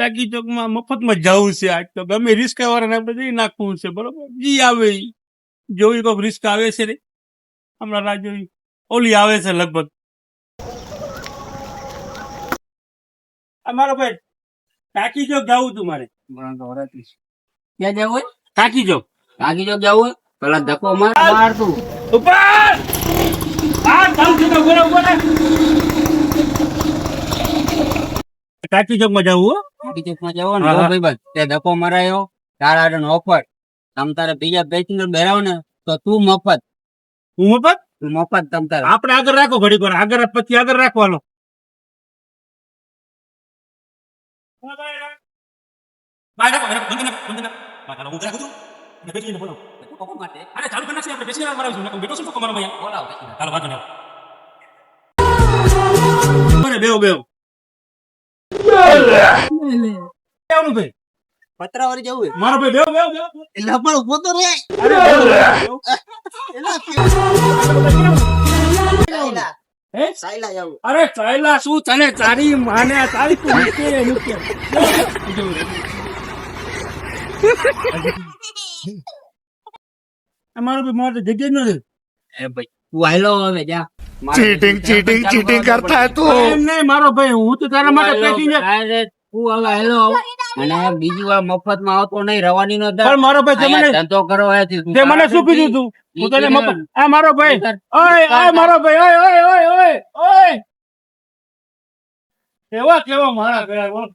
ટાકી ચોકમાં મફતમાં જવું છે આજ તો ગમે રિસ્કા વાળાને આપણે જઈ નાખવું છે બરોબર જી આવે ઈ. જોઈ કોઈક રિસ્ક આવે છે રે હમણાં રાહ જોઈ ઓલી આવે છે લગભગ મારો ભાઈ ટાકી ચોક જવું તું મારે ક્યાં જવું હોય? ટાકી ચોક ટાંકી ચોક જવું હોય? પેલા ધક્કો માર તું. ઉપર ટાકી ચોક માં જવું હો ટાંકી ચોકમાં જવું ને હા, જો હા. ભાઈબંધ, તે ધક્કો મરાયો તારા હાટું ઓફર. તમ તારે બીજા પેસેન્જર બેરાવ ને તો તું મફત. હું મફત તું મફત તમ તારે. આપણે આગળ રાખો ઘડીક વાર આગળ પછી આગળ રાખવાનો બેહો બેહો બેહવાનું ભાઈ પતરાવાળી જવું હોય? મારો ભાઈ બેહો બેહો બેહો એટલે પણ ઉભો તો રે. અરે બેહો, બેહો. હે? સાયલા જવું. અરે ચાયલા શું તને તારી માને તારી તું નીચે નીચે અમારો ભાઈ મારે તો જગ્યા જ નથી એ ભાઈ તું હાલો હવે જા. चीटिंग करता है तू એમ નહીં મારો ભાઈ હું તો તારા માટે પેસેન્જર અરે તું હવે હાલો. અને બીજી વાર મફત માં આવતો નહીં, રવાની નો દર. પણ મારો ભાઈ તે મને ધંધો કરો એથી તું તે મને તારા શું કીધું તું હું તને ઈ મફત આ મારો ભાઈ ઈ ઓય આ મારો ભાઈ ઓય ઓય ઓય ઓય ઓય કેવા કેવા મારા ગયા બોલ